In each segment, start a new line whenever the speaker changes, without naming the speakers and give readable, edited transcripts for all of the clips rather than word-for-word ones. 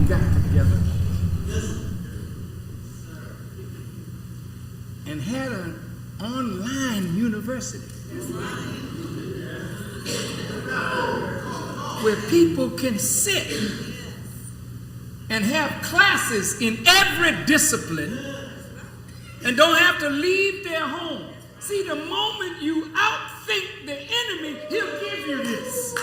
got together and had an online university where people can sit and have classes in every discipline and don't have to leave their home. See, the moment you outthink the enemy, he'll give you this.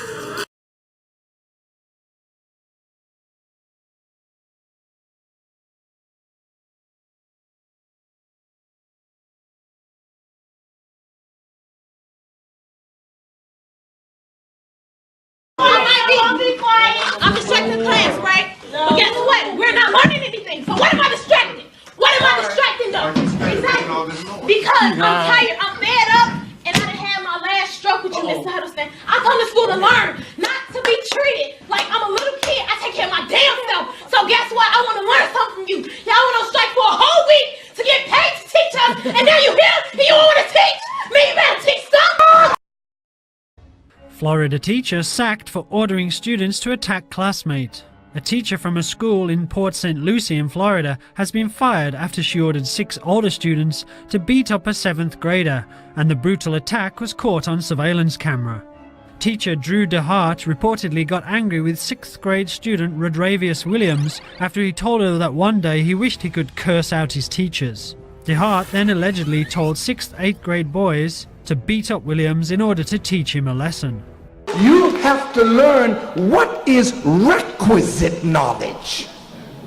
I'm distracting class, right? But guess what? We're not learning anything. So what am I distracting? What am I distracting them? Exactly. Because I'm tired, I'm fed up, and I done had my last stroke with you, Mr. Huddleston. I come to school to learn, not to be treated like I'm a little kid. I take care of my damn self. So guess what? I want to learn something from you. Y'all went on strike for a whole week to get paid to teach us, and now you're here and you want to teach? Me, you better teach something.
Florida teacher sacked for ordering students to attack classmate. A teacher from a school in Port St. Lucie in Florida has been fired after she ordered 6 older students to beat up a 7th grader, and the brutal attack was caught on surveillance camera. Teacher Drew DeHart reportedly got angry with 6th grade student Rodravius Williams after he told her that one day he wished he could curse out his teachers. DeHart then allegedly told 6th, 8th grade boys to beat up Williams in order to teach him a lesson.
You have to learn what is requisite knowledge.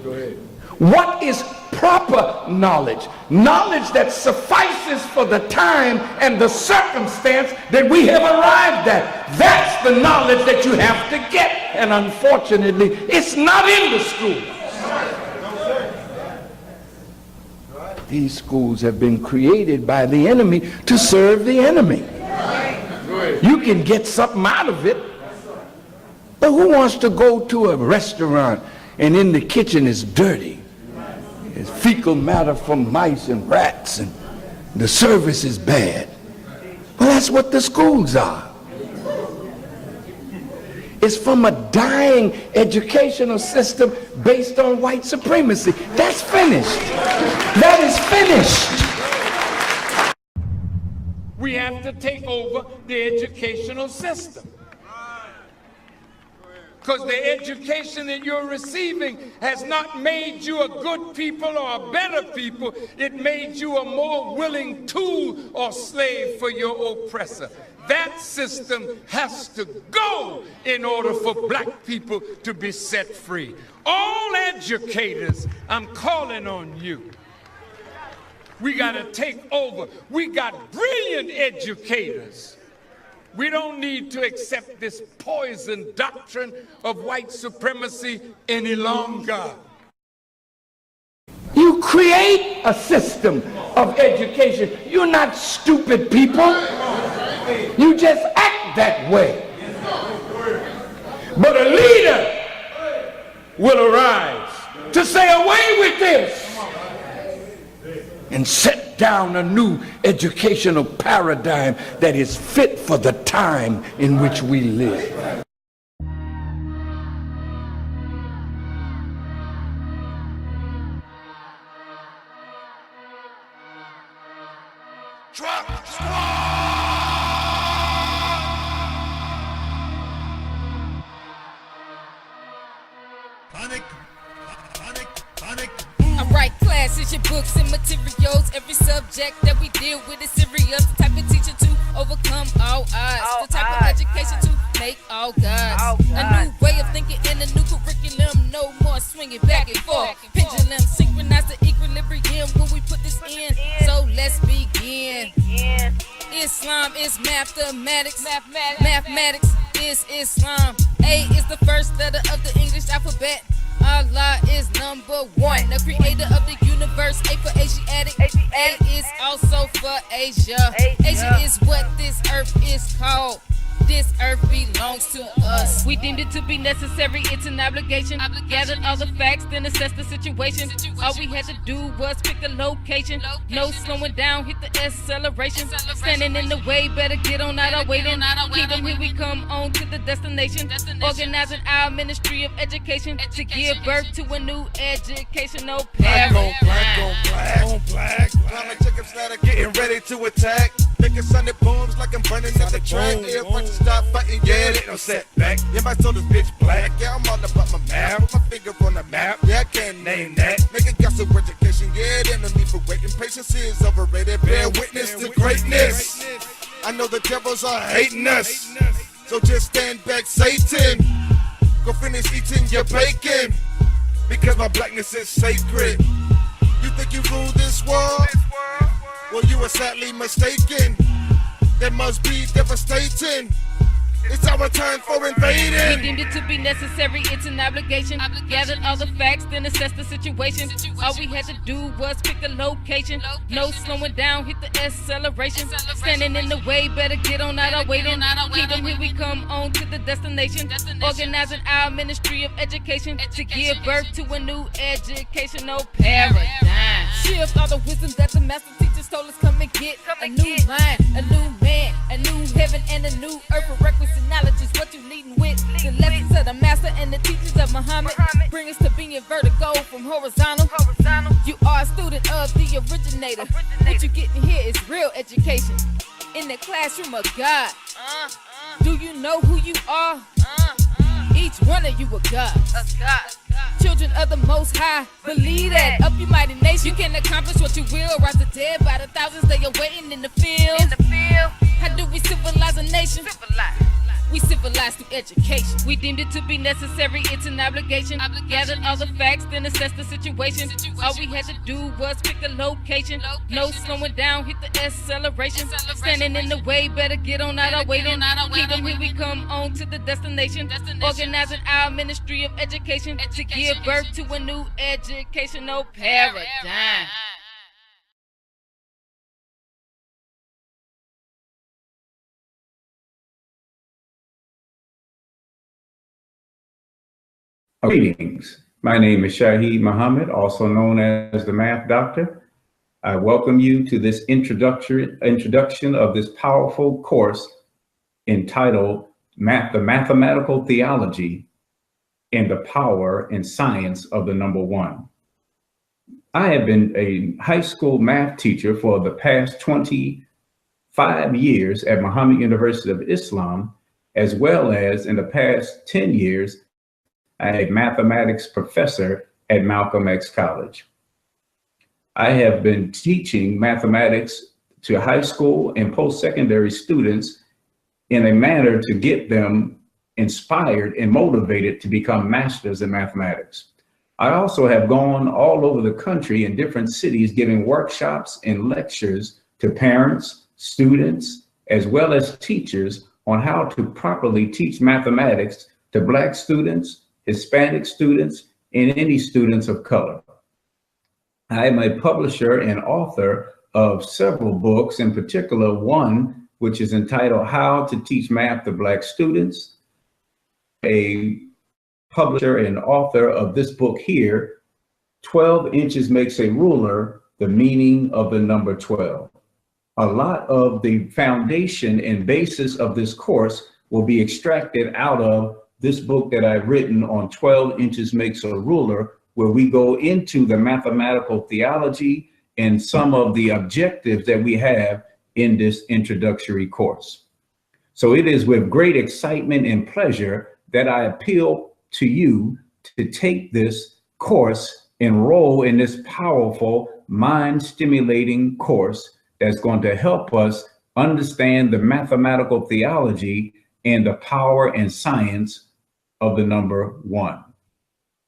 Go ahead. What is proper knowledge? Knowledge that suffices for the time and the circumstance that we have arrived at. That's the knowledge that you have to get. And unfortunately, it's not in the school. These schools have been created by the enemy to serve the enemy. You can get something out of it, but who wants to go to a restaurant and in the kitchen is dirty? It's fecal matter from mice and rats, and the service is bad. Well, that's what the schools are. It's from a dying educational system based on white supremacy. That's finished. That is finished. We have to take over the educational system. Because the education that you're receiving has not made you a good people or a better people. It made you a more willing tool or slave for your oppressor. That system has to go in order for black people to be set free. All educators, I'm calling on you. We got to take over. We got brilliant educators. We don't need to accept this poison doctrine of white supremacy any longer. You create a system of education. You're not stupid people. You just act that way. But a leader will arise to say, away with this, and set down a new educational paradigm that is fit for the time in which we live. Truck Squad!
Panic! Panic! Panic!
I write classes, your books and materials. Every subject that we deal with is serious. The type of teacher to overcome all odds. The type of education to make all gods. A new way of thinking and a new curriculum. No more swinging back and forth. Pendulum synchronize the equilibrium when we put this in. So let's begin. Islam is mathematics. Mathematics is Islam. A is the first letter of the English alphabet. Allah is number one, the creator of the universe. A for Asiatic, A is also for Asia. Asia is what this earth is called. This earth belongs to us. We deemed it to be necessary, it's an obligation. Gathered all the facts, then assess the situation. All we had to do was pick a location. No slowing down, hit the acceleration. Standing in the way, better get on out our way. Then kingdom, here we come on to the destination. Organizing our Ministry of Education to give birth to a new educational paradigm.
Black on black. Climate chickens that are getting ready to attack. Making Sunday booms like I'm burning at the track. Everybody stop fighting, yeah, they don't set back. Yeah, my soul is pitch black. Yeah, I'm all about my map. Put my finger on the map. Yeah, I can't name that. Making gas of education, yeah, there's no need for waiting. Patience is overrated. Bear witness to greatness. I know the devils are hating us. So just stand back, Satan. Go finish eating your bacon. Because my blackness is sacred. You think you rule this world? Well, you are sadly mistaken. That must be devastating. It's our turn for invading.
We deemed it to be necessary, it's an obligation. Gathered all the facts, then assess the situation. All we had to do was pick a location. No slowing down, hit the acceleration. Standing in the way, better get on out our way. Then kingdom, here we come on to the destination. Organizing our Ministry of Education to give birth to a new educational paradigm. Shift all the wisdom that the master teachers told us, come and get a new mind, a new man, a new heaven and a new earth. For requisite knowledge is what you leading with. The lessons of the master and the teachings of Muhammad bring us to being vertical from horizontal. You are a student of the originator. What you getting here is real education in the classroom of God. Do you know who you are? Each one of you a God. Children of the Most High, believe that. Up your mighty nation, you can accomplish what you will. Rise the dead by the thousands, they are waiting in the field. How do we civilize a nation? We civilize through education. We deemed it to be necessary, it's an obligation. Gathered all the facts, then assess the situation. All we had to do was pick a location. No slowing down, hit the acceleration. Standing in the way, better get on out our way. Then kingdom, here we come on to the destination. Organizing our Ministry of Education to give birth to a new educational paradigm.
Greetings. My name is Shahid Muhammad, also known as the Math Doctor. I welcome you to this introduction of this powerful course entitled The Mathematical Theology and the Power and Science of the Number One. I have been a high school math teacher for the past 25 years at Muhammad University of Islam, as well as in the past 10 years I'm a mathematics professor at Malcolm X College. I have been teaching mathematics to high school and post-secondary students in a manner to get them inspired and motivated to become masters in mathematics. I also have gone all over the country in different cities giving workshops and lectures to parents, students, as well as teachers on how to properly teach mathematics to Black students, Hispanic students, and any students of color. I am a publisher and author of several books, in particular one which is entitled How to Teach Math to Black Students, a publisher and author of this book here, 12 Inches Makes a Ruler, The Meaning of the Number 12. A lot of the foundation and basis of this course will be extracted out of this book that I've written on 12 Inches Makes a Ruler, where we go into the mathematical theology and some of the objectives that we have in this introductory course. So it is with great excitement and pleasure that I appeal to you to take this course, enroll in this powerful, mind-stimulating course that's going to help us understand the mathematical theology and the power and science of the number one.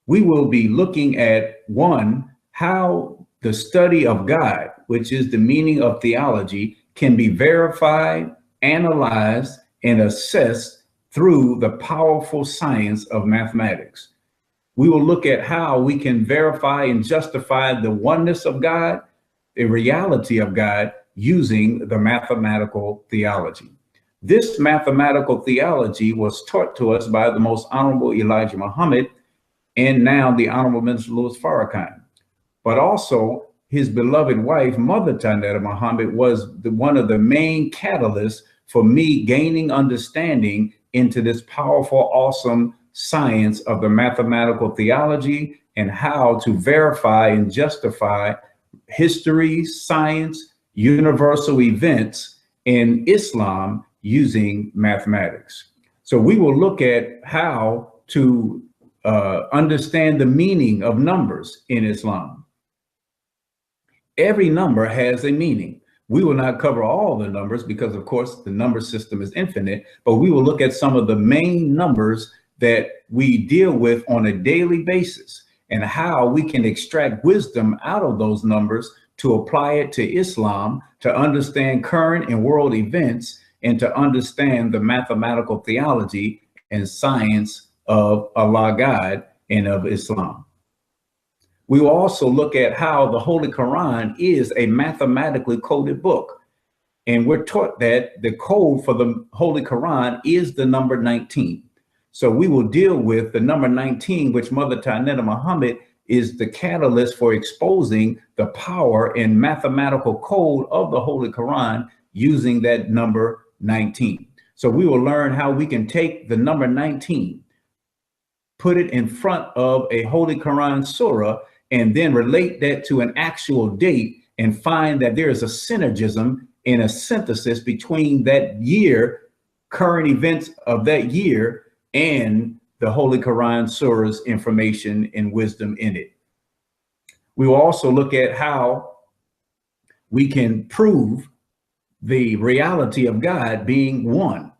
We will be looking at one, how the study of God, which is the meaning of theology, can be verified, analyzed, and assessed through the powerful science of mathematics. We will look at how we can verify and justify the oneness of God, the reality of God, using the mathematical theology. This mathematical theology was taught to us by the Most Honorable Elijah Muhammad and now the Honorable Minister Louis Farrakhan. But also his beloved wife, Mother Tanetta Muhammad, was one of the main catalysts for me gaining understanding into this powerful, awesome science of the mathematical theology and how to verify and justify history, science, universal events in Islam using mathematics. So we will look at how to understand the meaning of numbers in Islam. Every number has a meaning. We will not cover all the numbers because, of course, the number system is infinite, but we will look at some of the main numbers that we deal with on a daily basis and how we can extract wisdom out of those numbers to apply it to Islam, to understand current and world events, and to understand the mathematical theology and science of Allah God and of Islam. We will also look at how the Holy Quran is a mathematically coded book. And we're taught that the code for the Holy Quran is the number 19. So we will deal with the number 19, which Mother Tanetta Muhammad is the catalyst for exposing the power and mathematical code of the Holy Quran using that number 19. So we will learn how we can take the number 19, put it in front of a Holy Quran surah, and then relate that to an actual date and find that there is a synergism and a synthesis between that year, current events of that year, and the Holy Quran surah's information and wisdom in it. We will also look at how we can prove the reality of God being one,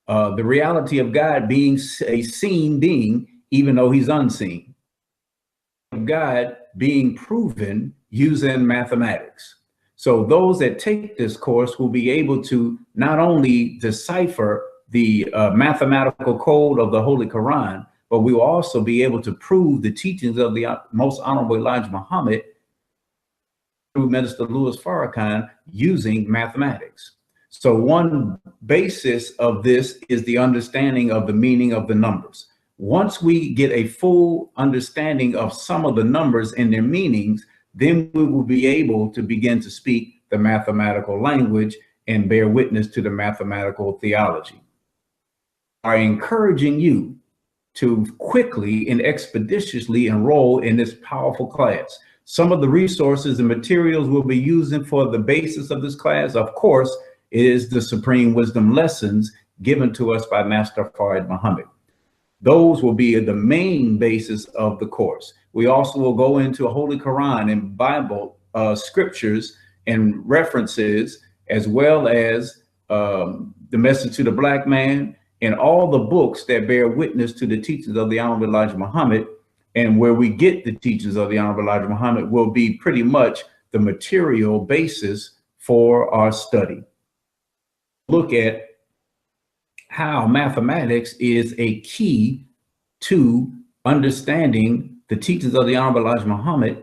the reality of God being a seen being, even though he's unseen. God being proven using mathematics. So those that take this course will be able to not only decipher the mathematical code of the Holy Quran, but we will also be able to prove the teachings of the Most Honorable Elijah Muhammad through Minister Louis Farrakhan using mathematics. So one basis of this is the understanding of the meaning of the numbers. Once we get a full understanding of some of the numbers and their meanings, then we will be able to begin to speak the mathematical language and bear witness to the mathematical theology. I'm encouraging you to quickly and expeditiously enroll in this powerful class. Some of the resources and materials we'll be using for the basis of this class, of course, is the Supreme Wisdom lessons given to us by Master Fard Muhammad. Those will be the main basis of the course. We also will go into Holy Quran and Bible scriptures and references, as well as the Message to the Black Man and all the books that bear witness to the teachings of the Honorable Elijah Muhammad. And where we get the teachings of the Honorable Elijah Muhammad will be pretty much the material basis for our study. Look at how mathematics is a key to understanding the teachings of the Honorable Elijah Muhammad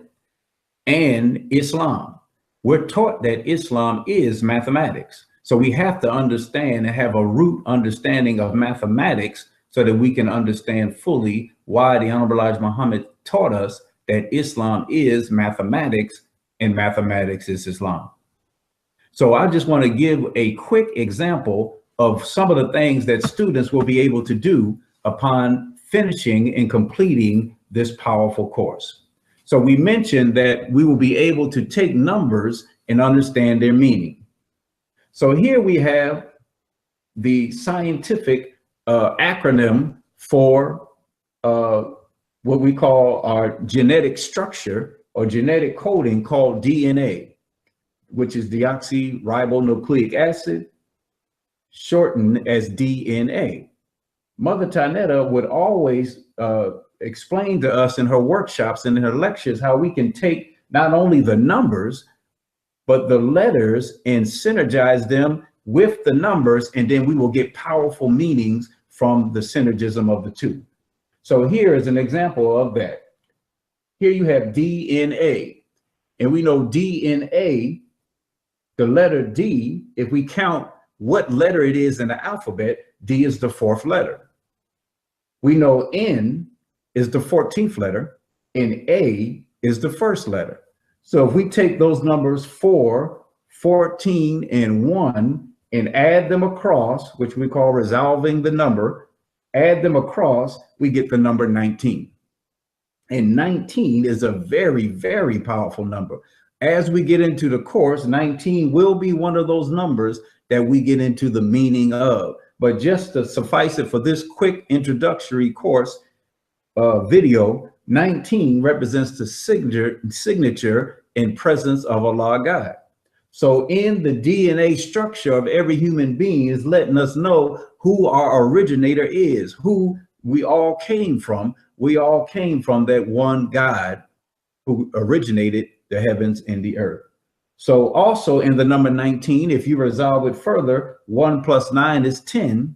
and Islam. We're taught that Islam is mathematics. So we have to understand and have a root understanding of mathematics so that we can understand fully why the Honorable Elijah Muhammad taught us that Islam is mathematics and mathematics is Islam. So I just want to give a quick example of some of the things that students will be able to do upon finishing and completing this powerful course. So we mentioned that we will be able to take numbers and understand their meaning. So here we have the scientific acronym for what we call our genetic structure or genetic coding called DNA, which is deoxyribonucleic acid, shortened as DNA. Mother Tanetta would always explain to us in her workshops and in her lectures how we can take not only the numbers, but the letters and synergize them with the numbers, and then we will get powerful meanings from the synergism of the two. So here is an example of that. Here you have DNA, and we know DNA, the letter D, if we count what letter it is in the alphabet. D is the fourth letter. We know N is the 14th letter and A is the first letter. So if we take those numbers 4, 14, and 1 and add them across, which we call resolving the number, add them across, we get the number 19. And 19 is a very, very powerful number. As we get into the course, 19 will be one of those numbers that we get into the meaning of. But just to suffice it for this quick introductory course video, 19 represents the signature and presence of Allah God. So in the DNA structure of every human being is letting us know who our originator is, who we all came from. We all came from that one God who originated the heavens and the earth. So also in the number 19, if you resolve it further, 1 plus 9 is 10.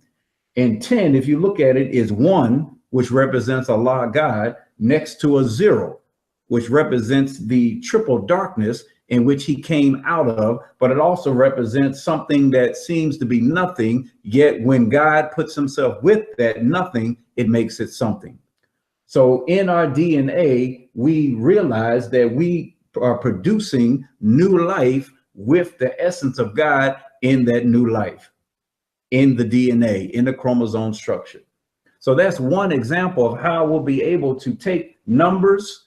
And 10, if you look at it, is 1, which represents Allah God, next to a 0, which represents the triple darkness in which he came out of, but it also represents something that seems to be nothing, yet when God puts himself with that nothing, it makes it something. So in our DNA, we realize that we are producing new life with the essence of God in that new life, in the DNA, in the chromosome structure. So that's one example of how we'll be able to take numbers,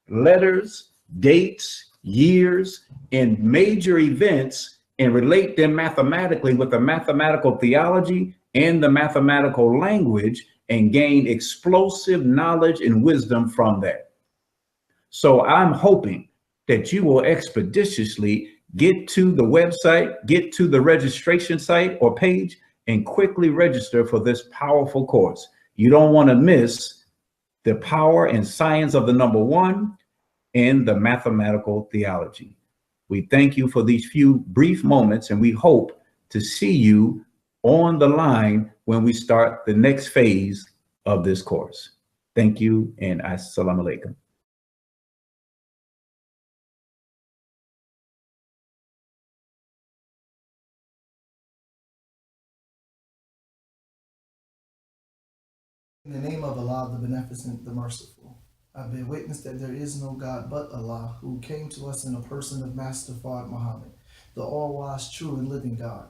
letters, dates, years, and major events and relate them mathematically with the mathematical theology and the mathematical language and gain explosive knowledge and wisdom from that. So I'm hoping that you will expeditiously get to the website, get to the registration site or page, and quickly register for this powerful course. You don't want to miss the power and science of the number 1 and the mathematical theology. We thank you for these few brief moments, and we hope to see you on the line when we start the next phase of this course. Thank you, and assalamu alaikum.
In the name of Allah, the Beneficent, the Merciful, I bear witness that there is no God but Allah, who came to us in a person of Master Farrakhan Muhammad, the all-wise, true, and living God.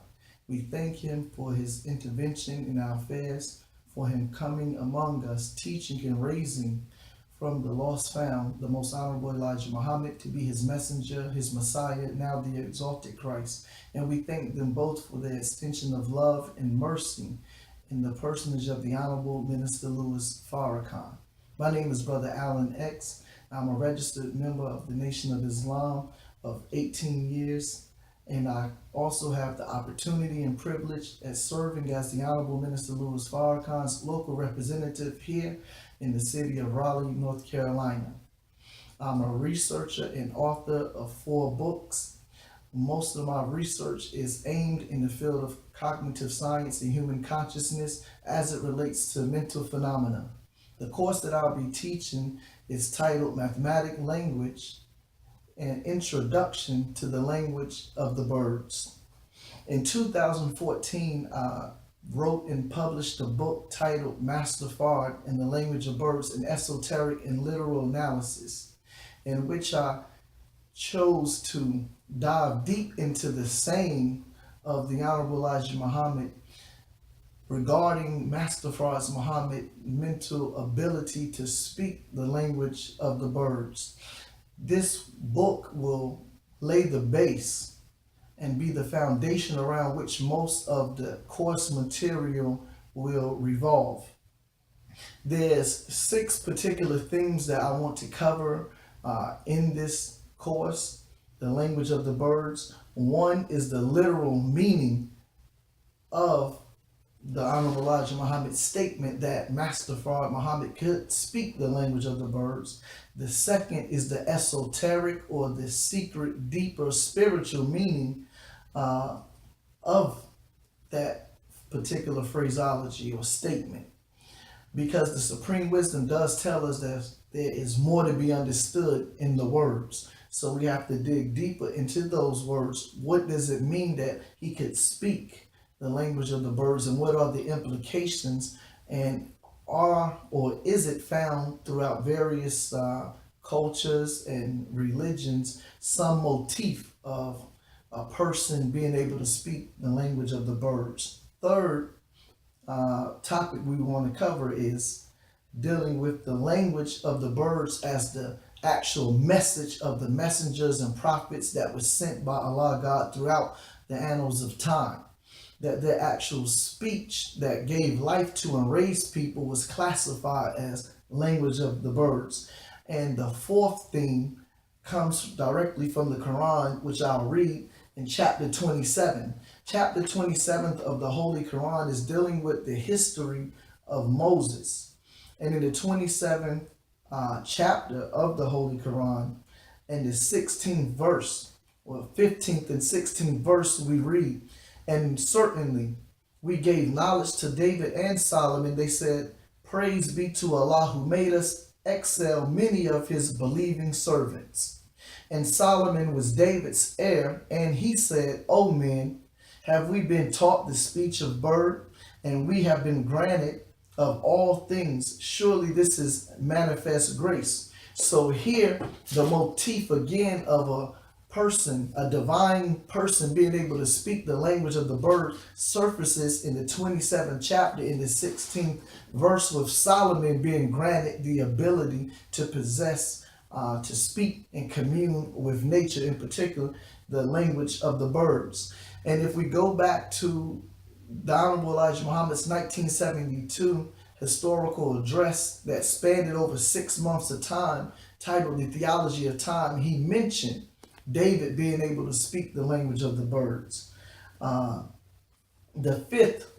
We thank him for his intervention in our affairs, for him coming among us, teaching and raising from the lost found the most Honorable Elijah Muhammad to be his messenger, his Messiah, now the exalted Christ. And we thank them both for their extension of love and mercy in the personage of the Honorable Minister Louis Farrakhan. My name is Brother Alan X. I'm a registered member of the Nation of Islam of 18 years, and I also have the opportunity and privilege at serving as the Honorable Minister Louis Farrakhan's local representative here in the city of Raleigh, North Carolina. I'm a researcher and author of 4 books. Most of my research is aimed in the field of cognitive science and human consciousness as it relates to mental phenomena. The course that I'll be teaching is titled Mathematic Language, an Introduction to the Language of the Birds. In 2014, I wrote and published a book titled Master Fard in the Language of Birds, an Esoteric and Literal Analysis, in which I chose to dive deep into the saying of the Honorable Elijah Muhammad regarding Master Fard's Muhammad's mental ability to speak the language of the birds. This book will lay the base and be the foundation around which most of the course material will revolve. There's 6 particular themes that I want to cover in this course, the language of the birds. One is the literal meaning of the Honorable Elijah Muhammad's statement that Master Fard Muhammad could speak the language of the birds. The second is the esoteric or the secret, deeper spiritual meaning of that particular phraseology or statement. Because the Supreme Wisdom does tell us that there is more to be understood in the words. So we have to dig deeper into those words. What does it mean that he could speak the language of the birds, and what are the implications, and is it found throughout various cultures and religions some motif of a person being able to speak the language of the birds. Third topic we want to cover is dealing with the language of the birds as the actual message of the messengers and prophets that was sent by Allah God throughout the annals of time. That their actual speech that gave life to and raised people was classified as language of the birds. And the fourth theme comes directly from the Quran, which I'll read in chapter 27. Chapter 27 of the Holy Quran is dealing with the history of Moses. And in the 27th chapter of the Holy Quran, and the 16th verse, or 15th and 16th verse, we read, "And certainly we gave knowledge to David and Solomon. They said, praise be to Allah who made us excel many of his believing servants. And Solomon was David's heir, and he said, O men, have we been taught the speech of bird, and we have been granted of all things. Surely this is manifest grace." So here, the motif again of a person, a divine person being able to speak the language of the bird, surfaces in the 27th chapter in the 16th verse, with Solomon being granted the ability to possess, to speak and commune with nature, in particular, the language of the birds. And if we go back to the Honorable Elijah Muhammad's 1972 historical address that spanned over 6 months of time, titled The Theology of Time, he mentioned David being able to speak the language of the birds. The fifth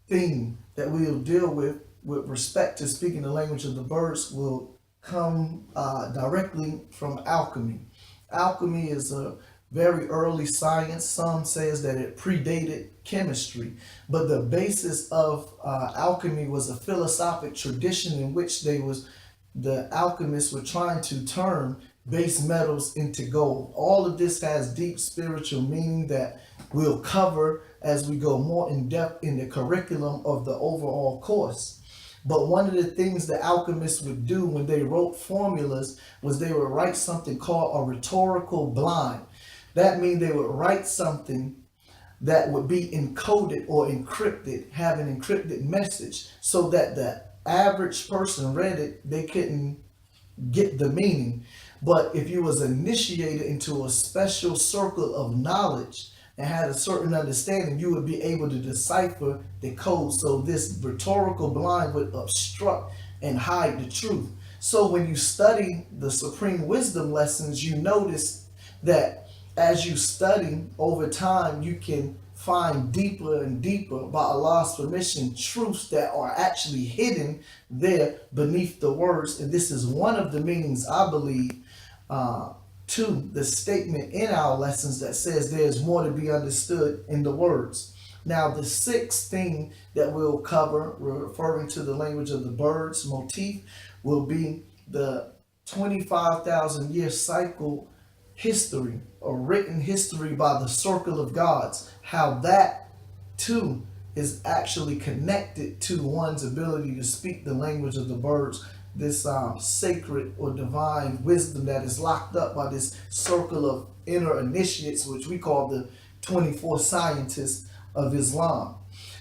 theme that we'll deal with respect to speaking the language of the birds will come directly from alchemy. Alchemy is a very early science. Some says that it predated chemistry, but the basis of alchemy was a philosophic tradition in which the alchemists were trying to turn base metals into gold. All of this has deep spiritual meaning that we'll cover as we go more in depth in the curriculum of the overall course. But one of the things the alchemists would do when they wrote formulas was they would write something called a rhetorical blind. That means they would write something that would be encoded or encrypted, have an encrypted message, so that the average person read it, they couldn't get the meaning. But if you was initiated into a special circle of knowledge and had a certain understanding, you would be able to decipher the code. So this rhetorical blind would obstruct and hide the truth. So when you study the Supreme Wisdom lessons, you notice that as you study over time, you can find deeper and deeper, by Allah's permission, truths that are actually hidden there beneath the words. And this is one of the meanings, I believe, to the statement in our lessons that says there's more to be understood in the words. Now, the sixth thing that we'll cover, referring to the language of the birds motif, will be the 25,000 year cycle history, or written history by the circle of gods, how that too is actually connected to one's ability to speak the language of the birds, this sacred or divine wisdom that is locked up by this circle of inner initiates, which we call the 24 scientists of Islam.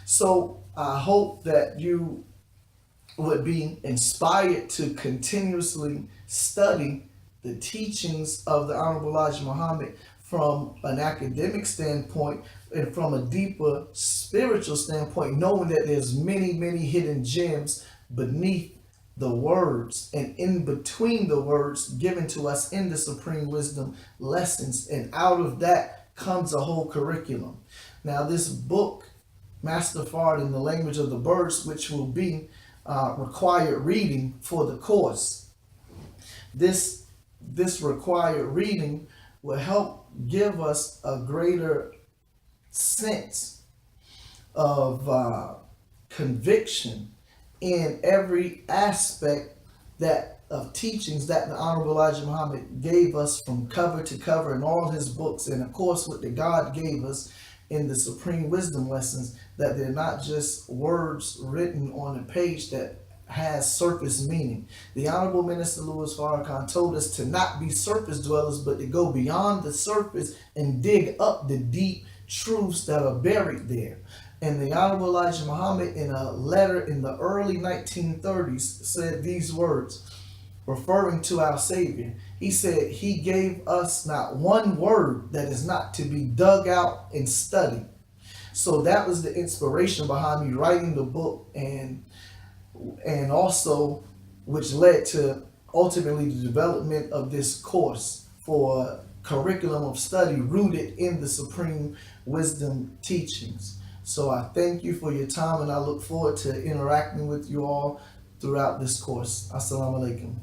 So I hope that you would be inspired to continuously study the teachings of the Honorable Elijah Muhammad from an academic standpoint and from a deeper spiritual standpoint, knowing that there's many, many hidden gems beneath the words and in between the words given to us in the Supreme Wisdom lessons. And out of that comes a whole curriculum. Now, this book, Master Fard in the Language of the Birds, which will be required reading for the course, this required reading will help give us a greater sense of conviction in every aspect of teachings that the Honorable Elijah Muhammad gave us from cover to cover in all his books, and of course what the God gave us in the Supreme Wisdom lessons, that they're not just words written on a page that has surface meaning. The Honorable Minister Louis Farrakhan told us to not be surface dwellers, but to go beyond the surface and dig up the deep truths that are buried there. And the Honorable Elijah Muhammad, in a letter in the early 1930s, said these words, referring to our Savior. He said, He gave us not one word that is not to be dug out and studied. So that was the inspiration behind me writing the book, and also which led to ultimately the development of this course for curriculum of study rooted in the Supreme Wisdom teachings. So I thank you for your time, and I look forward to interacting with you all throughout this course. Assalamu alaikum.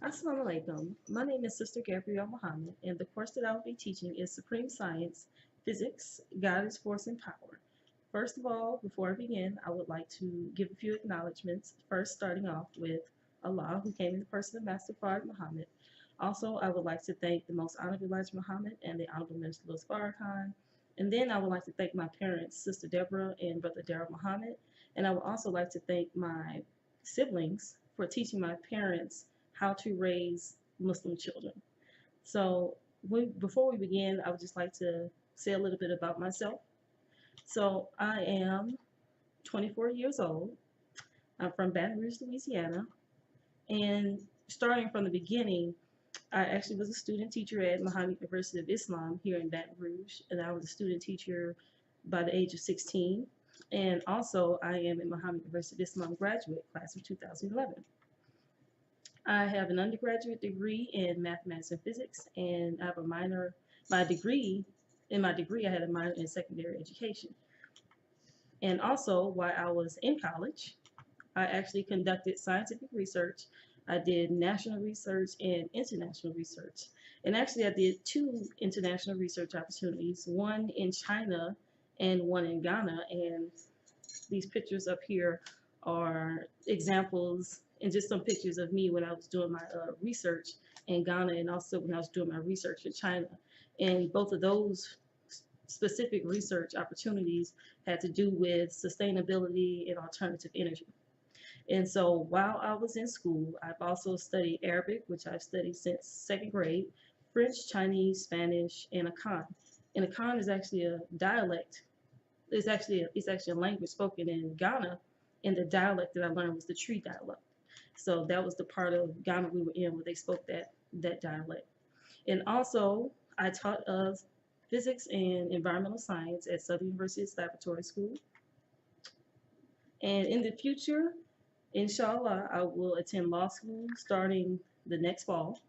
Assalamu alaikum. My name is Sister Gabrielle Muhammad, and the course that I will be teaching is Supreme Science, Physics, God is Force and Power. First of all, before I begin, I would like to give a few acknowledgments. First, starting off with Allah, who came in the person of Master Fard Muhammad. Also, I would like to thank the Most Honorable Elijah Muhammad and the Honorable Minister Louis Farrakhan. And then I would like to thank my parents, Sister Deborah and Brother Darrell Muhammad. And I would also like to thank my siblings for teaching my parents how to raise Muslim children. So before we begin, I would just like to say a little bit about myself. So I am 24 years old. I'm from Baton Rouge, Louisiana. And starting from the beginning, I actually was a student teacher at Muhammad University of Islam here in Baton Rouge. And I was a student teacher by the age of 16. And also I am in Muhammad University of Islam graduate class of 2011. I have an undergraduate degree in mathematics and physics, and I have a minor, in my degree, I had a minor in secondary education. And also, while I was in college, I actually conducted scientific research. I did national research and international research. And actually, I did 2 international research opportunities, one in China and one in Ghana. And these pictures up here are examples and just some pictures of me when I was doing my research in Ghana, and also when I was doing my research in China. And both of those specific research opportunities had to do with sustainability and alternative energy. And so while I was in school, I've also studied Arabic, which I've studied since 2nd grade, French, Chinese, Spanish, and Akan. And Akan is actually a dialect. It's actually a language spoken in Ghana, and the dialect that I learned was the Tree dialect. So that was the part of Ghana we were in where they spoke that dialect. And also, I taught physics and environmental science at Southern University's Laboratory School. And in the future, inshallah, I will attend law school starting the next fall.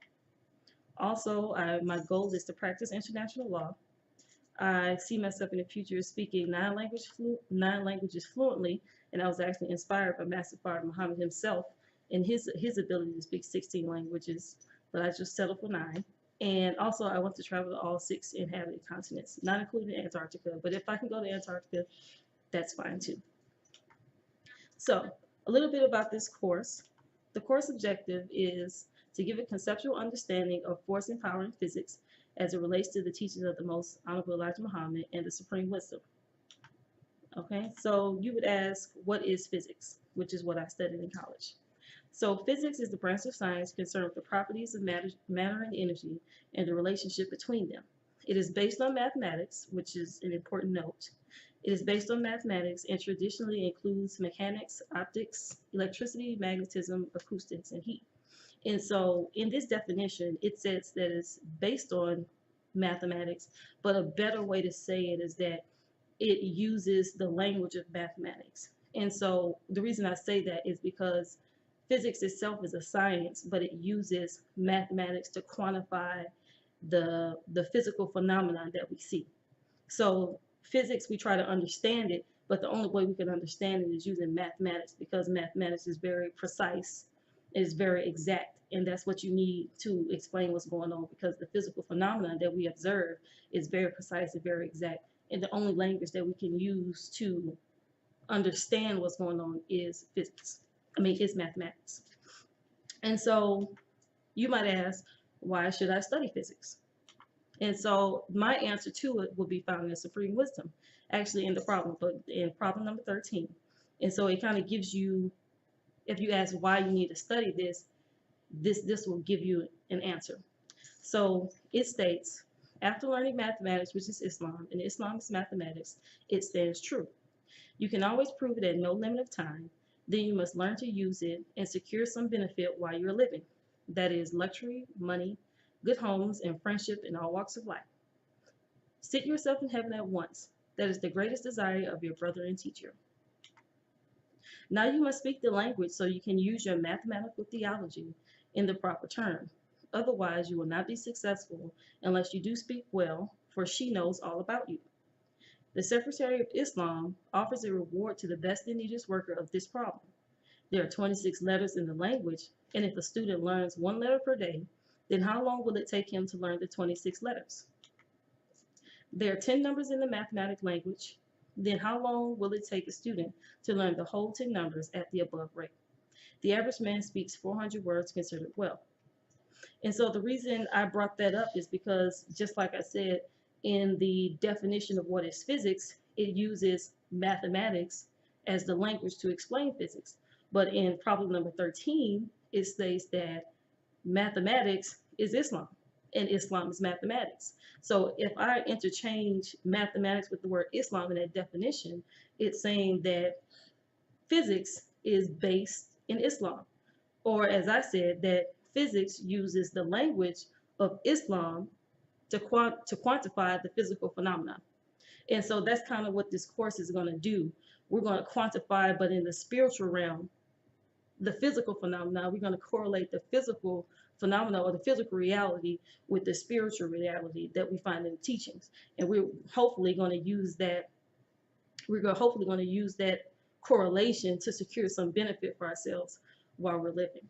Also, my goal is to practice international law. I see myself in the future speaking 9 languages fluently, and I was actually inspired by Master Fard Muhammad himself and his ability to speak 16 languages, but I just settled for 9. And also, I want to travel to all 6 inhabited continents, not including Antarctica, but if I can go to Antarctica, that's fine too. So, a little bit about this course. The course objective is to give a conceptual understanding of force and power in physics as it relates to the teachings of the Most Honorable Elijah Muhammad and the Supreme Wisdom. Okay, so you would ask, what is physics? Which is what I studied in college. So physics is the branch of science concerned with the properties of matter and energy and the relationship between them. It is based on mathematics, which is an important note. It is based on mathematics and traditionally includes mechanics, optics, electricity, magnetism, acoustics, and heat. And so in this definition, it says that it's based on mathematics, but a better way to say it is that it uses the language of mathematics. And so the reason I say that is because physics itself is a science, but it uses mathematics to quantify the physical phenomenon that we see. So physics, we try to understand it, but the only way we can understand it is using mathematics, because mathematics is very precise, it is very exact, and that's what you need to explain what's going on, because the physical phenomenon that we observe is very precise and very exact, and the only language that we can use to understand what's going on is is mathematics. And so you might ask, why should I study physics? And so my answer to it will be found in Supreme Wisdom, actually in the problem book, in problem number 13. And so it kind of gives you, if you ask why you need to study this will give you an answer. So it states, after learning mathematics, which is Islam, and Islam is mathematics, it stands true. You can always prove it at no limit of time. Then you must learn to use it and secure some benefit while you're living. That is luxury, money, good homes, and friendship in all walks of life. Sit yourself in heaven at once. That is the greatest desire of your brother and teacher. Now you must speak the language so you can use your mathematical theology in the proper term. Otherwise, you will not be successful unless you do speak well, for she knows all about you. The Secretary of Islam offers a reward to the best and neatest worker of this problem. There are 26 letters in the language, and if a student learns one letter per day, then how long will it take him to learn the 26 letters? There are 10 numbers in the mathematical language, then how long will it take a student to learn the whole 10 numbers at the above rate? The average man speaks 400 words considered well. And so the reason I brought that up is because, just like I said, in the definition of what is physics, it uses mathematics as the language to explain physics. But in problem number 13, it states that mathematics is Islam, and Islam is mathematics. So if I interchange mathematics with the word Islam in that definition, it's saying that physics is based in Islam. Or as I said, that physics uses the language of Islam to quantify the physical phenomena. And so that's kind of what this course is going to do. We're going to quantify, but in the spiritual realm, the physical phenomena. We're going to correlate the physical phenomena or the physical reality with the spiritual reality that we find in the teachings. And we're hopefully going to use that. Hopefully going to use that correlation to secure some benefit for ourselves while we're living.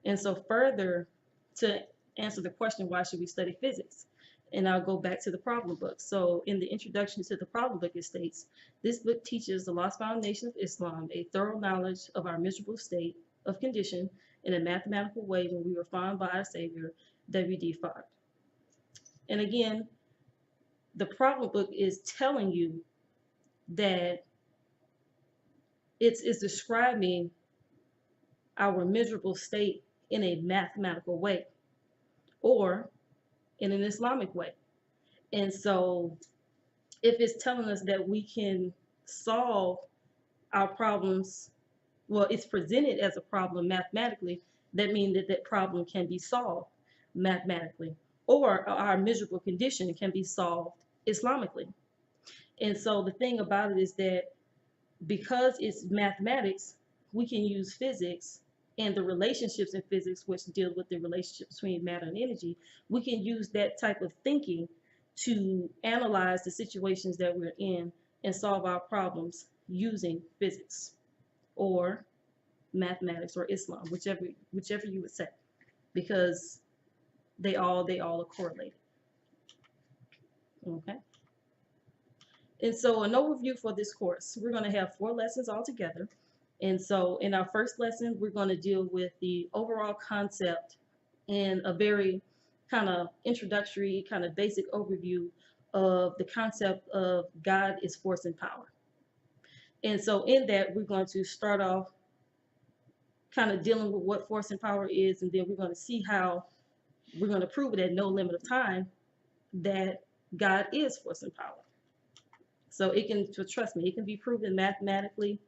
And so further, to answer the question, why should we study physics? And I'll go back to the problem book. So in the introduction to the problem book, it states, this book teaches the lost foundation of Islam, a thorough knowledge of our miserable state of condition in a mathematical way when we were found by our Savior, W.D. Farrakhan. And again, the problem book is telling you that it's describing our miserable state in a mathematical way or in an Islamic way. And so if it's telling us that we can solve our problems, well, it's presented as a problem mathematically, that means that that problem can be solved mathematically, or our miserable condition can be solved Islamically. And so the thing about it is that because it's mathematics, we can use physics and the relationships in physics, which deal with the relationship between matter and energy. We can use that type of thinking to analyze the situations that we're in and solve our problems using physics or mathematics or Islam, whichever you would say, because they all are correlated. Okay. And so an overview for this course, we're going to have 4 lessons altogether. And so in our first lesson, we're going to deal with the overall concept and a very kind of introductory, kind of basic overview of the concept of God is force and power. And so in that, we're going to start off kind of dealing with what force and power is, and then we're going to see how we're going to prove it at no limit of time that God is force and power. So it can, trust me, it can be proven mathematically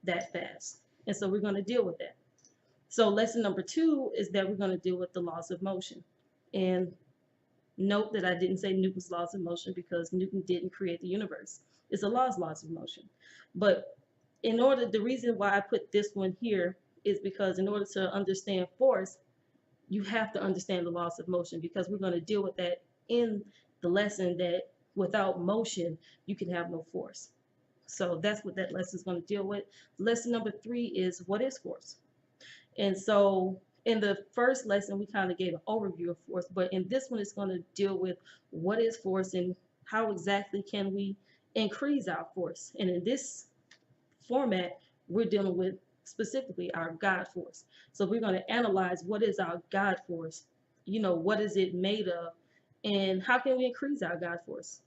that fast. And so we're going to deal with that. So lesson number 2 is that we're going to deal with the laws of motion. And note that I didn't say Newton's laws of motion because Newton didn't create the universe. It's the laws of motion. But the reason why I put this one here is because in order to understand force, you have to understand the laws of motion, because we're going to deal with that in the lesson, that without motion, you can have no force. So that's what that lesson is going to deal with. Lesson number 3 is what is force? And so in the first lesson, we kind of gave an overview of force, but in this one, it's going to deal with what is force and how exactly can we increase our force. And in this format, we're dealing with specifically our God force. So we're going to analyze what is our God force, you know, what is it made of, and how can we increase our God force.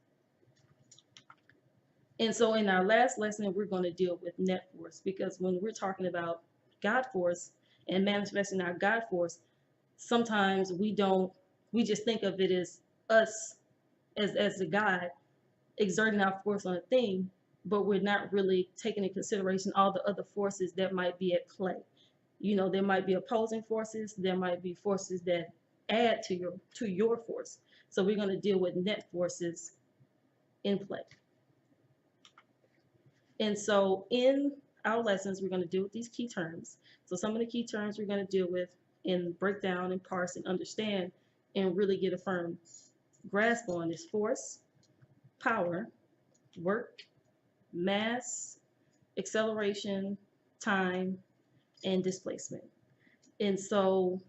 And so in our last lesson, we're going to deal with net force, because when we're talking about God force and manifesting our God force, sometimes we just think of it as us as the God exerting our force on a thing, but we're not really taking into consideration all the other forces that might be at play. You know, there might be opposing forces, there might be forces that add to your force. So we're going to deal with net forces in play. And so in our lessons, we're going to deal with these key terms. So some of the key terms we're going to deal with and break down and parse and understand and really get a firm grasp on is force, power, work, mass, acceleration, time, and displacement. And so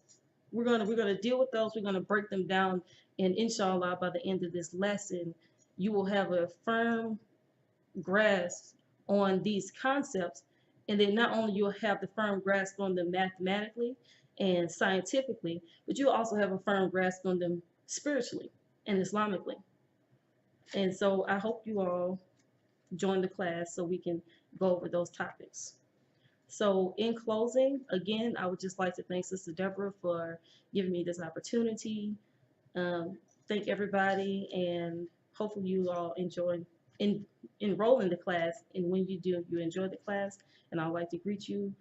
we're gonna deal with those. We're gonna break them down, and inshallah, by the end of this lesson, you will have a firm grasp on these concepts. And then not only you'll have the firm grasp on them mathematically and scientifically, but you'll also have a firm grasp on them spiritually and Islamically. And so I hope you all join the class so we can go over those topics. So in closing, again, I would just like to thank Sister Deborah for giving me this opportunity. Thank everybody, and hopefully you all enroll in the class. And when you do, you enjoy the class. And I'd like to greet you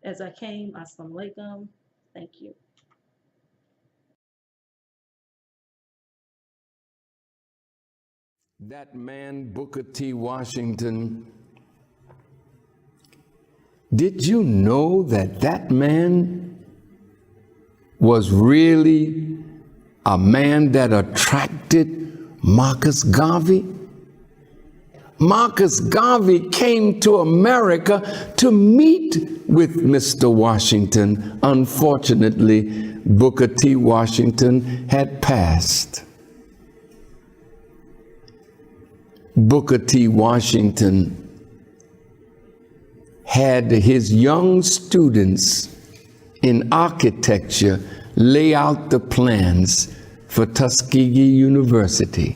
as I came. Assalamu alaikum. Thank you.
That man, Booker T. Washington, did you know that that man was really a man that attracted Marcus Garvey? Marcus Garvey came to America to meet with Mr. Washington. Unfortunately, Booker T. Washington had passed. Booker T. Washington had his young students in architecture lay out the plans for Tuskegee University.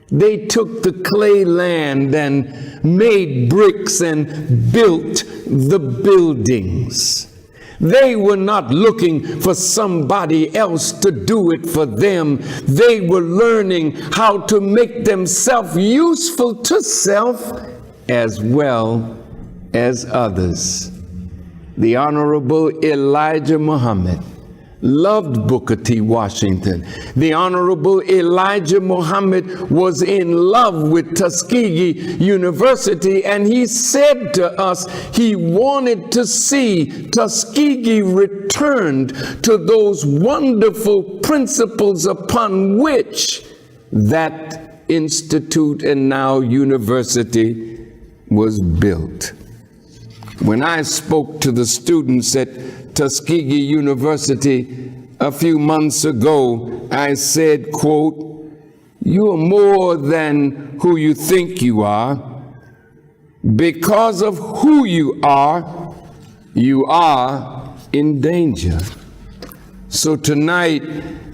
They took the clay land and made bricks and built the buildings. They were not looking for somebody else to do it for them. They were learning how to make themselves useful to self as well as others. The Honorable Elijah Muhammad loved Booker T. Washington. The Honorable Elijah Muhammad was in love with Tuskegee University, and he said to us he wanted to see Tuskegee returned to those wonderful principles upon which that institute and now university was built. When I spoke to the students at Tuskegee University a few months ago, I said, quote, "You are more than who you think you are. Because of who you are in danger." So tonight,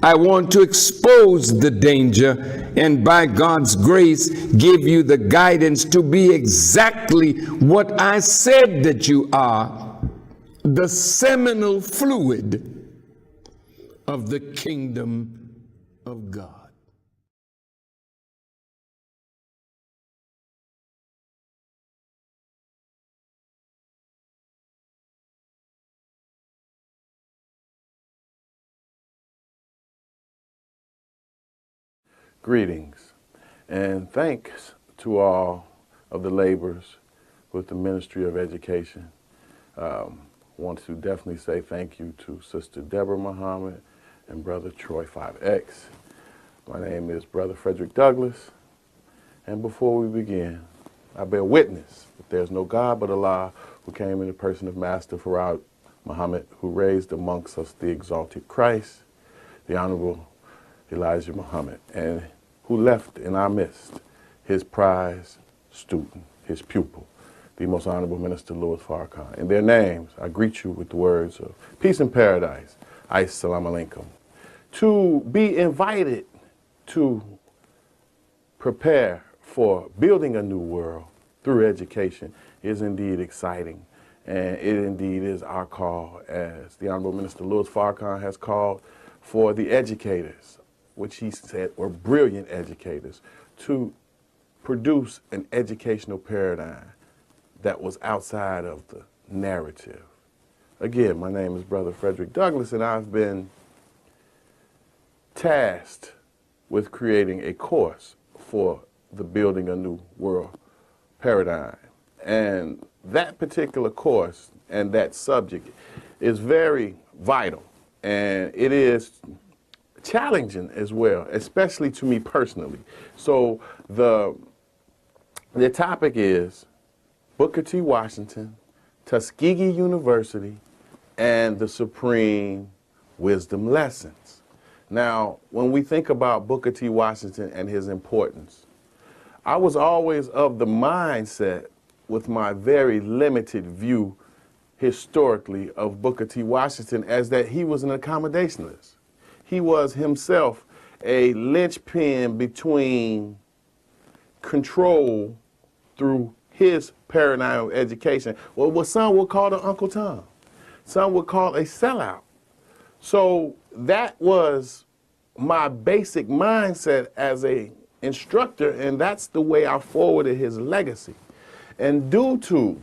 I want to expose the danger and by God's grace, give you the guidance to be exactly what I said that you are, the seminal fluid of the kingdom of God.
Greetings and thanks to all of the laborers with the Ministry of Education. Want to definitely say thank you to Sister Deborah Muhammad and Brother Troy 5X. My name is Brother Frederick Douglass, and before we begin, I bear witness that there's no God but Allah, who came in the person of Master Farad Muhammad, who raised amongst us the exalted Christ, the Honorable Elijah Muhammad, and who left in our midst his prize student, his pupil, the Most Honorable Minister Louis Farrakhan. In their names, I greet you with the words of peace and paradise. Assalamu alaikum. To be invited to prepare for building a new world through education is indeed exciting. And it indeed is our call, as the Honorable Minister Louis Farrakhan has called for the educators, which he said were brilliant educators, to produce an educational paradigm that was outside of the narrative. Again, my name is Brother Frederick Douglass, and I've been tasked with creating a course for the Building a New World paradigm. And that particular course and that subject is very vital, and it is challenging as well, especially to me personally. So the topic is Booker T. Washington, Tuskegee University, and the Supreme Wisdom Lessons. Now, when we think about Booker T. Washington and his importance, I was always of the mindset, with my very limited view historically of Booker T. Washington, as that he was an accommodationist. He was himself a linchpin between control through his paradigm of education, or what some would call the Uncle Tom. Some would call a sellout. So that was my basic mindset as a instructor, and that's the way I forwarded his legacy. And due to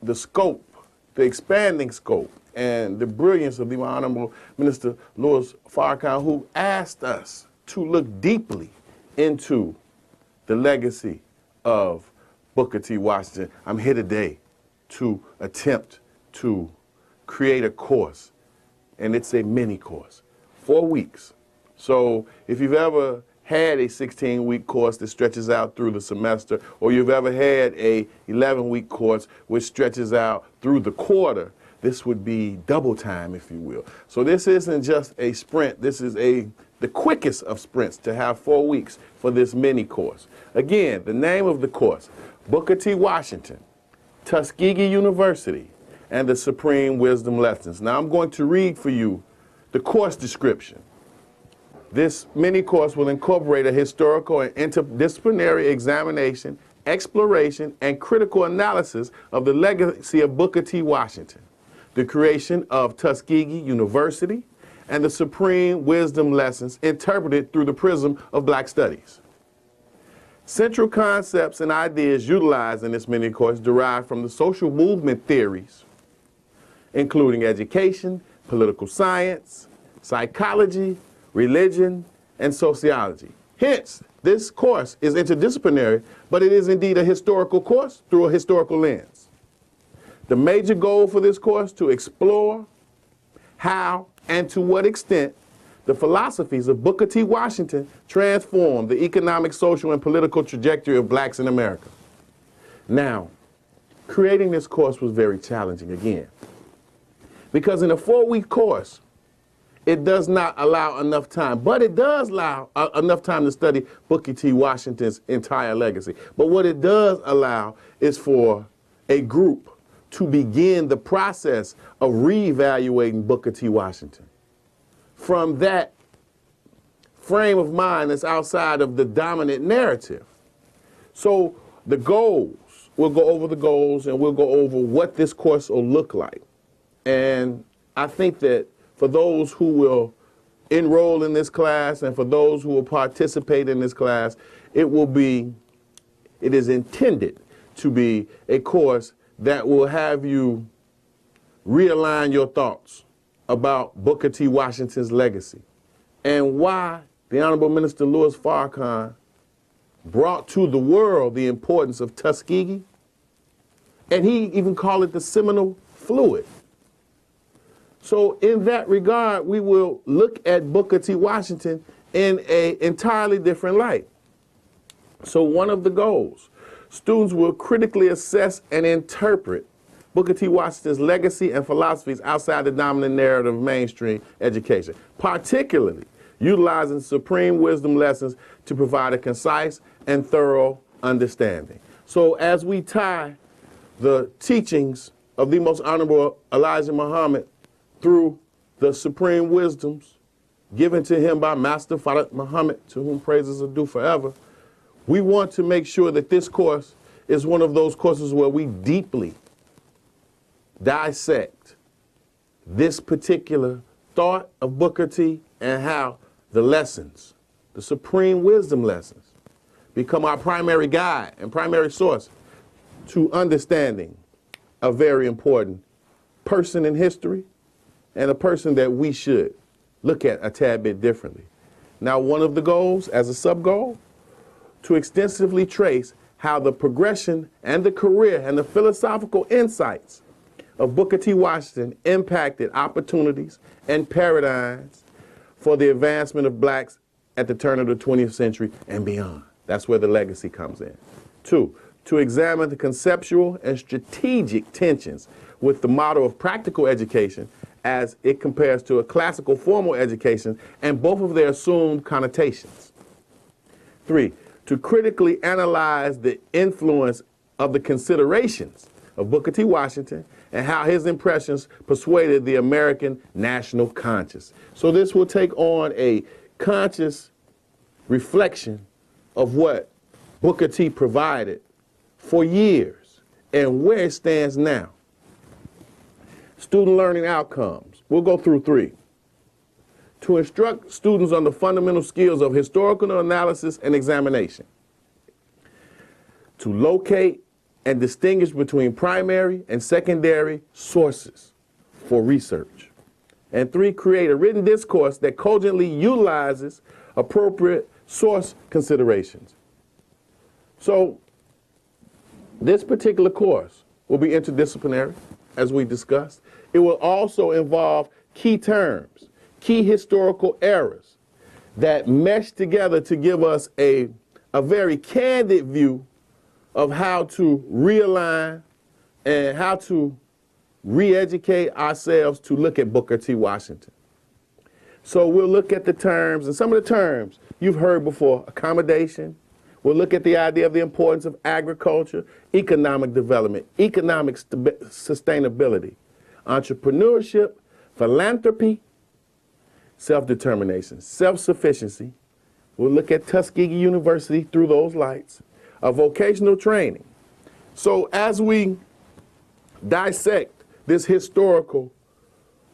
the scope, the expanding scope, and the brilliance of the Honorable Minister Louis Farrakhan, who asked us to look deeply into the legacy of Booker T. Washington, I'm here today to attempt to create a course, and it's a mini course, 4 weeks. So if you've ever had a 16-week course that stretches out through the semester, or you've ever had a 11-week course which stretches out through the quarter, this would be double time, if you will. So this isn't just a sprint, this is the quickest of sprints to have 4 weeks for this mini course. Again, the name of the course, Booker T. Washington, Tuskegee University, and the Supreme Wisdom Lessons. Now I'm going to read for you the course description. This mini course will incorporate a historical and interdisciplinary examination, exploration, and critical analysis of the legacy of Booker T. Washington, the creation of Tuskegee University, and the Supreme Wisdom Lessons interpreted through the prism of Black studies. Central concepts and ideas utilized in this mini course derive from the social movement theories, including education, political science, psychology, religion, and sociology. Hence, this course is interdisciplinary, but it is indeed a historical course through a historical lens. The major goal for this course is to explore how and to what extent the philosophies of Booker T. Washington transformed the economic, social, and political trajectory of blacks in America. Now, creating this course was very challenging again, because in a 4-week course, it does not allow enough time, but it does allow enough time to study Booker T. Washington's entire legacy. But what it does allow is for a group to begin the process of reevaluating Booker T. Washington from that frame of mind that's outside of the dominant narrative. So the goals, we'll go over the goals, and we'll go over what this course will look like. And I think that for those who will enroll in this class and for those who will participate in this class, it is intended to be a course that will have you realign your thoughts about Booker T. Washington's legacy and why the Honorable Minister Louis Farrakhan brought to the world the importance of Tuskegee, and he even called it the seminal fluid. So in that regard, we will look at Booker T. Washington in an entirely different light. So one of the goals, students will critically assess and interpret Booker T. Washington's legacy and philosophies outside the dominant narrative of mainstream education, particularly utilizing Supreme Wisdom Lessons to provide a concise and thorough understanding. So as we tie the teachings of the Most Honorable Elijah Muhammad through the supreme wisdoms given to him by Master Farrakhan Muhammad, to whom praises are due forever, we want to make sure that this course is one of those courses where we deeply dissect this particular thought of Booker T and how the lessons, the supreme wisdom lessons, become our primary guide and primary source to understanding a very important person in history and a person that we should look at a tad bit differently. Now, one of the goals as a sub-goal, to extensively trace how the progression and the career and the philosophical insights of Booker T. Washington impacted opportunities and paradigms for the advancement of blacks at the turn of the 20th century and beyond. That's where the legacy comes in. 2, to examine the conceptual and strategic tensions with the model of practical education as it compares to a classical formal education and both of their assumed connotations. 3, to critically analyze the influence of the considerations of Booker T. Washington and how his impressions persuaded the American national conscience. So this will take on a conscious reflection of what Booker T provided for years and where it stands now. Student learning outcomes. We'll go through 3. To instruct students on the fundamental skills of historical analysis and examination. To locate and distinguish between primary and secondary sources for research. And 3, create a written discourse that cogently utilizes appropriate source considerations. So this particular course will be interdisciplinary, as we discussed. It will also involve key terms, key historical eras that mesh together to give us a very candid view of how to realign and how to re-educate ourselves to look at Booker T. Washington. So we'll look at the terms, and some of the terms you've heard before: accommodation. We'll look at the idea of the importance of agriculture, economic development, economic sustainability, entrepreneurship, philanthropy, self-determination, self-sufficiency. We'll look at Tuskegee University through those lights, a vocational training. So as we dissect this historical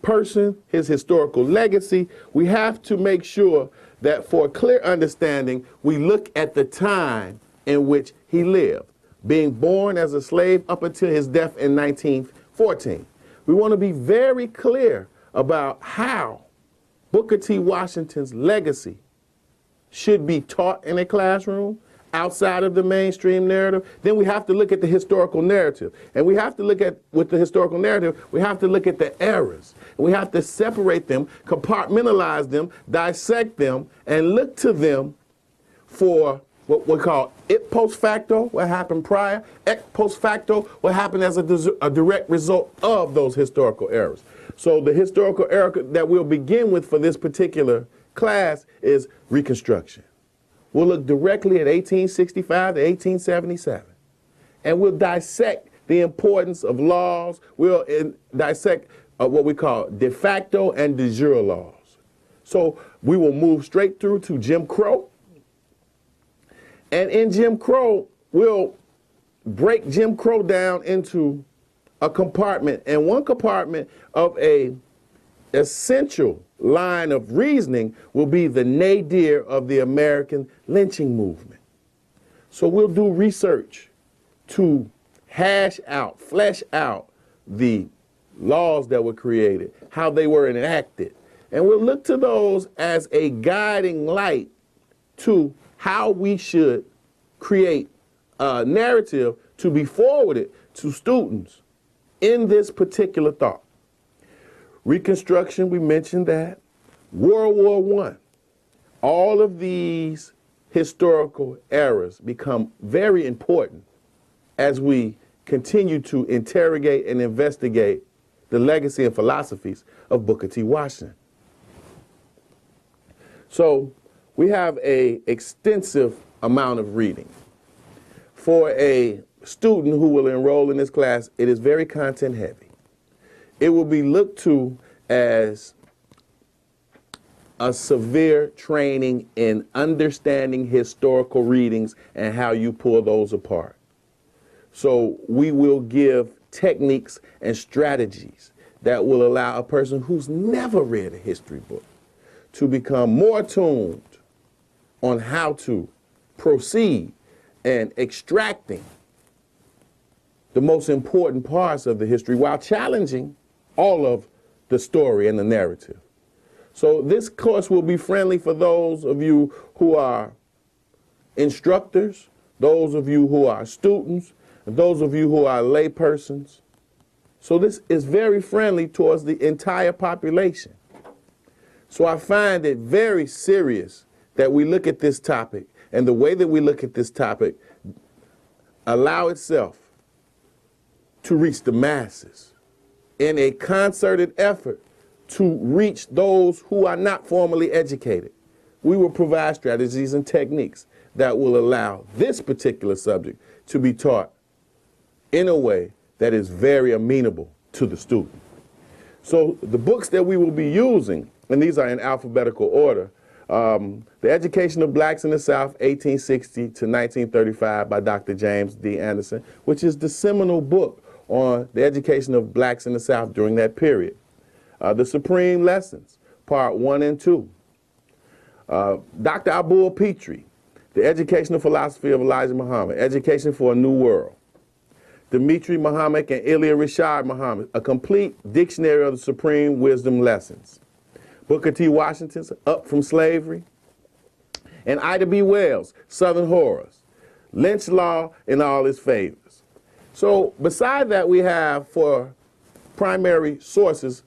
person, his historical legacy, we have to make sure that for a clear understanding, we look at the time in which he lived, being born as a slave up until his death in 1914. We want to be very clear about how Booker T. Washington's legacy should be taught in a classroom, outside of the mainstream narrative. Then we have to look at the historical narrative. And we have to look at, with the historical narrative, we have to look at the eras. We have to separate them, compartmentalize them, dissect them, and look to them for what we call it post facto, what happened prior, ex post facto, what happened as a direct result of those historical eras. So the historical era that we'll begin with for this particular class is Reconstruction. We'll look directly at 1865 to 1877, and we'll dissect the importance of laws. We'll dissect what we call de facto and de jure laws. So we will move straight through to Jim Crow. And in Jim Crow, we'll break Jim Crow down into a compartment, and one compartment of a essential line of reasoning will be the nadir of the American lynching movement. So we'll do research to hash out, flesh out the laws that were created, how they were enacted. And we'll look to those as a guiding light to how we should create a narrative to be forwarded to students in this particular thought. Reconstruction, we mentioned that. World War I. All of these historical eras become very important as we continue to interrogate and investigate the legacy and philosophies of Booker T. Washington. So we have an extensive amount of reading. for a student who will enroll in this class, it is very content heavy. It will be looked to as a severe training in understanding historical readings and how you pull those apart. So we will give techniques and strategies that will allow a person who's never read a history book to become more tuned on how to proceed and extracting the most important parts of the history while challenging all of the story and the narrative. So this course will be friendly for those of you who are instructors, those of you who are students, and those of you who are laypersons. So this is very friendly towards the entire population. So I find it very serious that we look at this topic, and the way that we look at this topic allow itself to reach the masses in a concerted effort to reach those who are not formally educated. We will provide strategies and techniques that will allow this particular subject to be taught in a way that is very amenable to the student. So the books that we will be using, and these are in alphabetical order, The Education of Blacks in the South, 1860 to 1935 by Dr. James D. Anderson, which is the seminal book on the education of blacks in the South during that period. The Supreme Lessons, Part 1 and 2. Dr. Abul Petrie, The Educational Philosophy of Elijah Muhammad, Education for a New World. Dimitri Muhammad and Ilya Rashad Muhammad, A Complete Dictionary of the Supreme Wisdom Lessons. Booker T. Washington's Up from Slavery. And Ida B. Wells, Southern Horrors, Lynch Law in All Its Favors. So beside that, we have for primary sources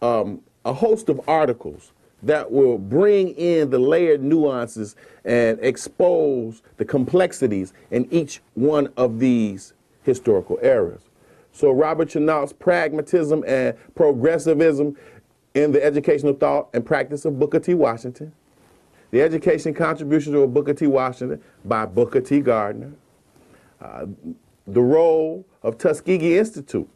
a host of articles that will bring in the layered nuances and expose the complexities in each one of these historical eras. So Robert Chenault's Pragmatism and Progressivism in the Educational Thought and Practice of Booker T. Washington. The Education Contributions of Booker T. Washington by Booker T. Gardner. The Role of Tuskegee Institute,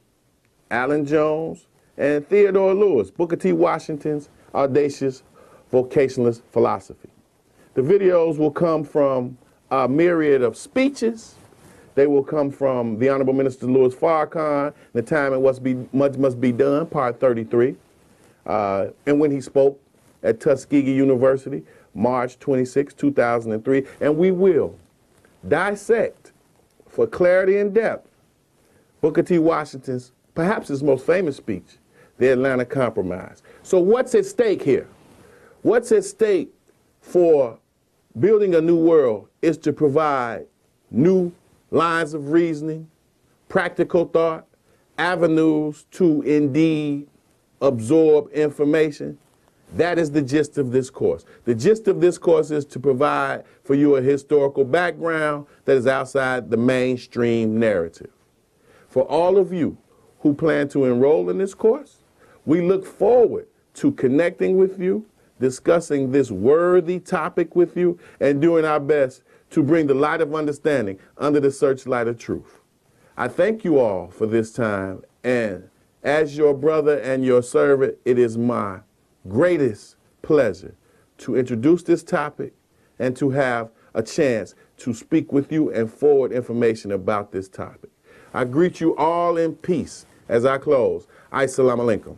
Alan Jones and Theodore Lewis, Booker T. Washington's Audacious Vocationalist Philosophy. The videos will come from a myriad of speeches. They will come from the Honorable Minister Louis Farrakhan, The Time and Much Must Be Done, Part 33, and when he spoke at Tuskegee University, March 26, 2003, and we will dissect, for clarity and depth, Booker T. Washington's, perhaps his most famous speech, The Atlanta Compromise. So what's at stake here? What's at stake for building a new world is to provide new lines of reasoning, practical thought, avenues to indeed absorb information. That is the gist of this course. The gist of this course is to provide for you a historical background that is outside the mainstream narrative. For all of you who plan to enroll in this course, we look forward to connecting with you, discussing this worthy topic with you, and doing our best to bring the light of understanding under the searchlight of truth. I thank you all for this time, and as your brother and your servant, it is my greatest pleasure to introduce this topic and to have a chance to speak with you and forward information about this topic. I greet you all in peace as I close. Assalamu alaikum.